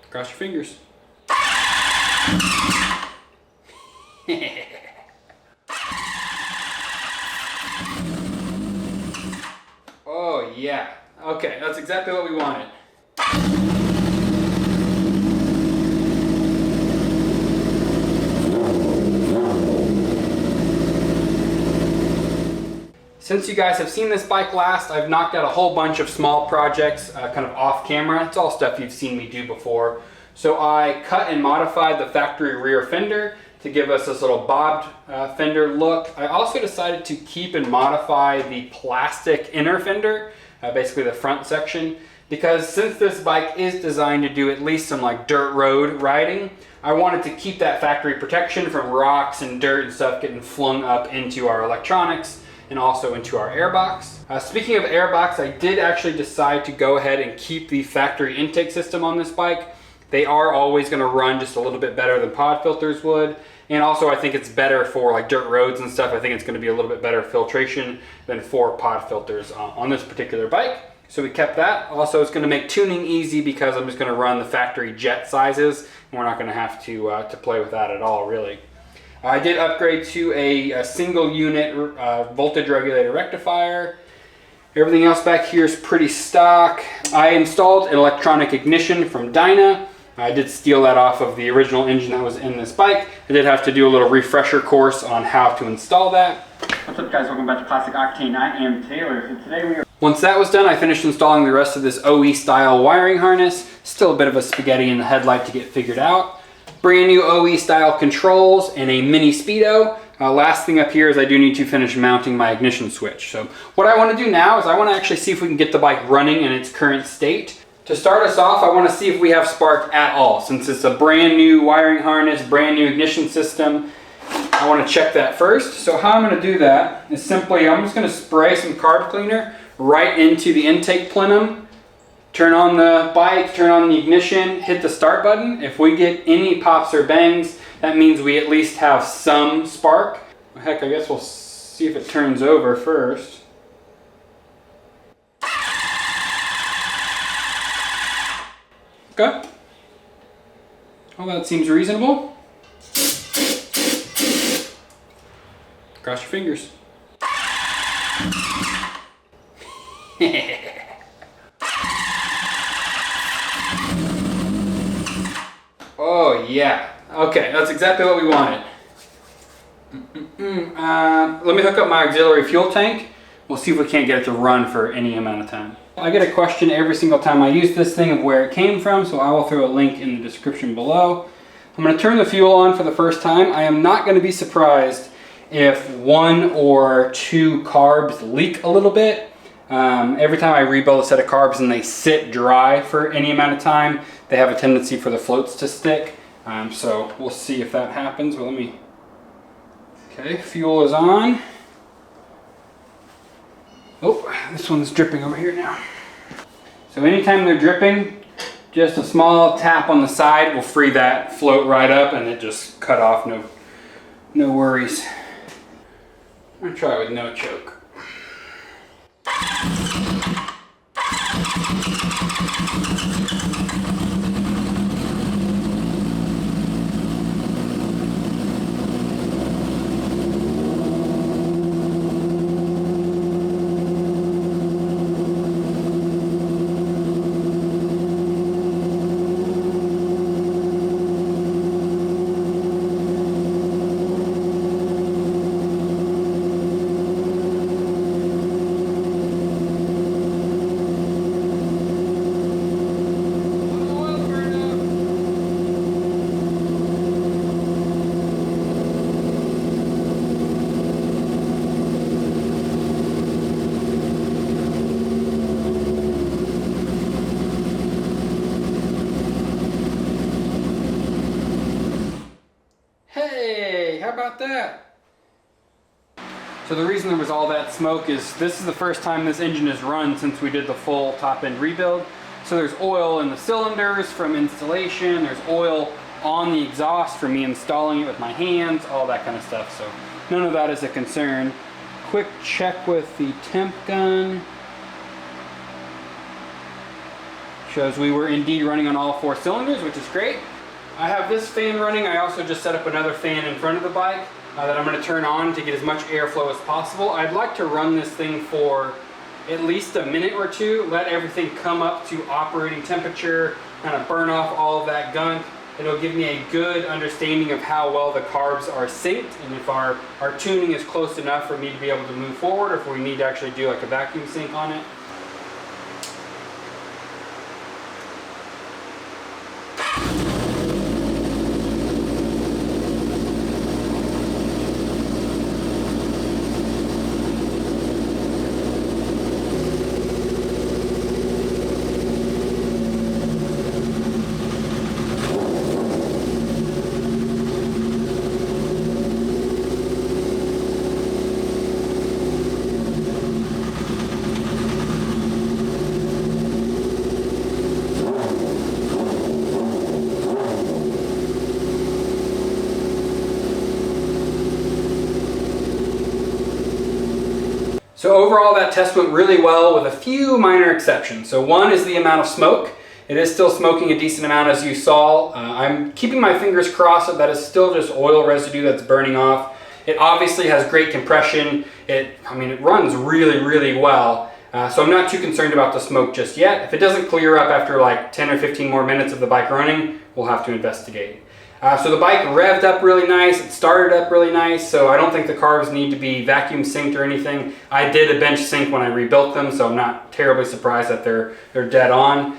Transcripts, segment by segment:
Cross your fingers. Oh yeah. Okay, that's exactly what we wanted. Since you guys have seen this bike last, I've knocked out a whole bunch of small projects kind of off camera. It's all stuff you've seen me do before. So I cut and modified the factory rear fender to give us this little bobbed fender look. I also decided to keep and modify the plastic inner fender, basically the front section, because since this bike is designed to do at least some like dirt road riding, I wanted to keep that factory protection from rocks and dirt and stuff getting flung up into our electronics and also into our airbox. Speaking of airbox, I did actually decide to go ahead and keep the factory intake system on this bike. They are always going to run just a little bit better than pod filters would. And also I think it's better for like dirt roads and stuff. I think it's going to be a little bit better filtration than for pod filters on this particular bike. So we kept that. Also, it's going to make tuning easy because I'm just going to run the factory jet sizes, and we're not going to have to play with that at all, really. I did upgrade to a single unit voltage regulator rectifier. Everything else back here is pretty stock. I installed an electronic ignition from Dyna. I did steal that off of the original engine that was in this bike. I did have to do a little refresher course on how to install that. What's up, guys? Welcome back to Classic Octane. I am Taylor, and today we are... Once that was done, I finished installing the rest of this OE style wiring harness. Still a bit of a spaghetti in the headlight to get figured out. Brand new OE style controls and a mini speedo. Last thing up here is I do need to finish mounting my ignition switch. So what I want to do now is I want to actually see if we can get the bike running in its current state. To start us off, I want to see if we have spark at all. Since it's a brand new wiring harness, brand new ignition system, I want to check that first. So how I'm going to do that is simply, I'm just going to spray some carb cleaner right into the intake plenum, turn on the bike, turn on the ignition, hit the start button. If we get any pops or bangs, that means we at least have some spark. Heck, I guess we'll see if it turns over first. Okay. Well, that seems reasonable. Cross your fingers. Oh yeah. Okay, that's exactly what we wanted. Let me hook up my auxiliary fuel tank. We'll see if we can't get it to run for any amount of time. I get a question every single time I use this thing of where it came from, so I will throw a link in the description below. I'm going to turn the fuel on for the first time. I am not going to be surprised if 1 or 2 carbs leak a little bit. Every time I rebuild a set of carbs and they sit dry for any amount of time, they have a tendency for the floats to stick. So we'll see if that happens. Well, okay, fuel is on. Oh, this one's dripping over here now. So anytime they're dripping, just a small tap on the side will free that float right up and it just cut off, no worries. I'm gonna try with no choke. How about that? So the reason there was all that smoke is this is the first time this engine has run since we did the full top end rebuild. So there's oil in the cylinders from installation, there's oil on the exhaust from me installing it with my hands, all that kind of stuff. So none of that is a concern. Quick check with the temp gun. Shows we were indeed running on all 4 cylinders, which is great. I have this fan running. I also just set up another fan in front of the bike that I'm going to turn on to get as much airflow as possible. I'd like to run this thing for at least a minute or two, let everything come up to operating temperature, kind of burn off all of that gunk. It'll give me a good understanding of how well the carbs are synced and if our tuning is close enough for me to be able to move forward, or if we need to actually do like a vacuum sync on it. So overall that test went really well with a few minor exceptions. So one is the amount of smoke. It is still smoking a decent amount, as you saw. I'm keeping my fingers crossed that that is still just oil residue that's burning off. It obviously has great compression. It runs really, really well. So I'm not too concerned about the smoke just yet. If it doesn't clear up after like 10 or 15 more minutes of the bike running, we'll have to investigate. So the bike revved up really nice, it started up really nice, so I don't think the carbs need to be vacuum synced or anything. I did a bench sync when I rebuilt them, so I'm not terribly surprised that they're dead on.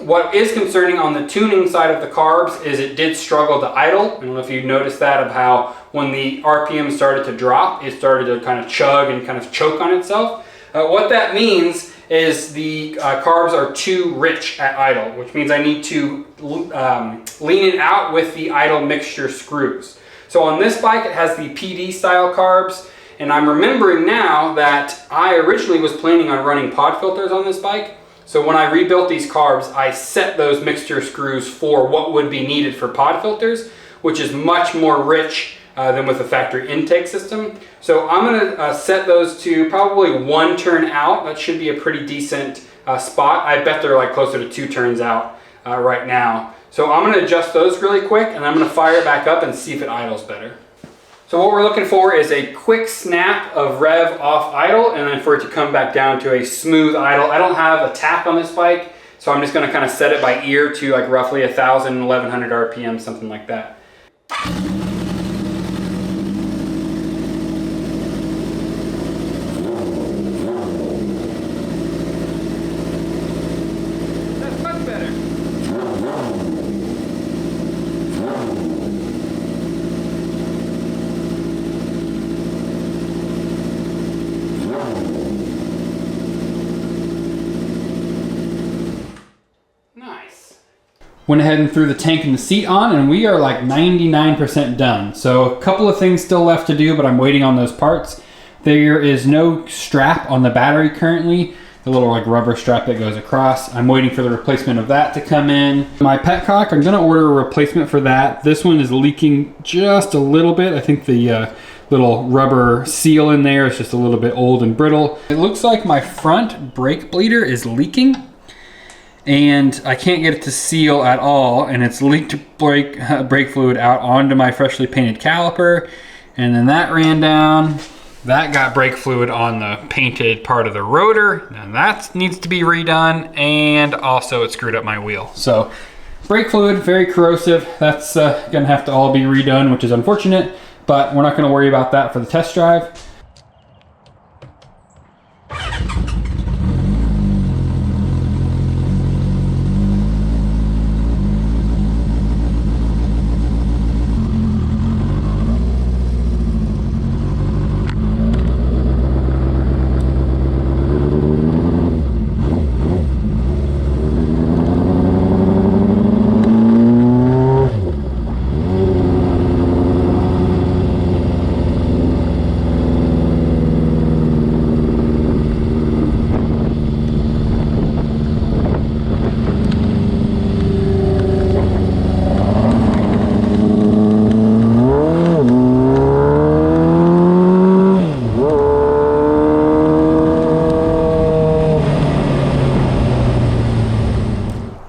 What is concerning on the tuning side of the carbs is it did struggle to idle. I don't know if you've noticed that, of how when the RPM started to drop, it started to kind of chug and kind of choke on itself. What that means is the carbs are too rich at idle, which means I need to lean it out with the idle mixture screws. So on this bike it has the PD style carbs, and I'm remembering now that I originally was planning on running pod filters on this bike. So when I rebuilt these carbs, I set those mixture screws for what would be needed for pod filters, which is much more rich than with the factory intake system. So I'm gonna set those to probably 1 turn out. That should be a pretty decent spot. I bet they're like closer to 2 turns out right now. So I'm gonna adjust those really quick, and I'm gonna fire it back up and see if it idles better. So what we're looking for is a quick snap of rev off idle, and then for it to come back down to a smooth idle. I don't have a tap on this bike, so I'm just gonna kind of set it by ear to like roughly 1,000, 1,100 RPM, something like that. Went ahead and threw the tank and the seat on, and we are like 99% done. So a couple of things still left to do, but I'm waiting on those parts. There is no strap on the battery currently, the little like rubber strap that goes across. I'm waiting for the replacement of that to come in. My petcock, I'm gonna order a replacement for that. This one is leaking just a little bit. I think the little rubber seal in there is just a little bit old and brittle. It looks like my front brake bleeder is leaking, and I can't get it to seal at all, and it's leaked brake fluid out onto my freshly painted caliper, and then that ran down. That got brake fluid on the painted part of the rotor, and that needs to be redone, and also it screwed up my wheel. So brake fluid, very corrosive. That's gonna have to all be redone, which is unfortunate, but we're not gonna worry about that for the test drive.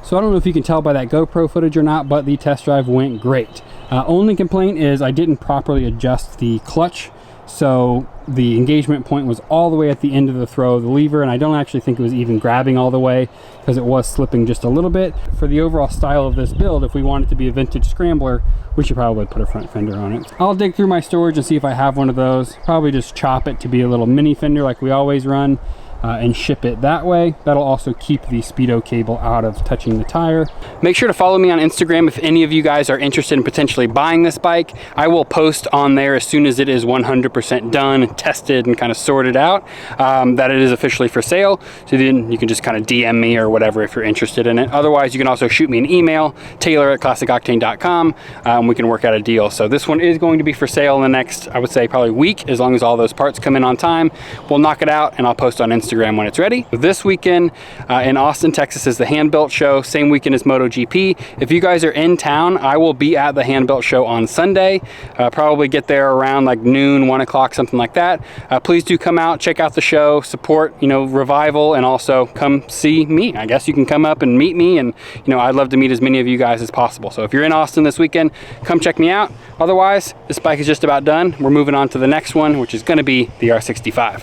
So I don't know if you can tell by that GoPro footage or not, but the test drive went great. Only complaint is I didn't properly adjust the clutch, so the engagement point was all the way at the end of the throw of the lever, and I don't actually think it was even grabbing all the way because it was slipping just a little bit. For the overall style of this build, if we want it to be a vintage scrambler, we should probably put a front fender on it. I'll dig through my storage and see if I have one of those. Probably just chop it to be a little mini fender like we always run. And ship it that way. That'll also keep the speedo cable out of touching the tire. Make sure to follow me on Instagram if any of you guys are interested in potentially buying this bike. I will post on there as soon as it is 100% done, tested, and kind of sorted out, that it is officially for sale. So then you can just kind of DM me or whatever if you're interested in it. Otherwise, you can also shoot me an email, taylor@classicoctane.com, and we can work out a deal. So this one is going to be for sale in the next, I would say, probably week, as long as all those parts come in on time. We'll knock it out and I'll post on Instagram when it's ready. This weekend in Austin, Texas is the Hand Built Show, same weekend as MotoGP. If you guys are in town, I will be at the Hand Built Show on Sunday. Probably get there around like noon, 1 o'clock, something like that. Please do come out, check out the show, support, you know, Revival, and also come see me. I guess you can come up and meet me, and you know, I'd love to meet as many of you guys as possible. So if you're in Austin this weekend, come check me out. Otherwise, this bike is just about done. We're moving on to the next one, which is going to be the R65.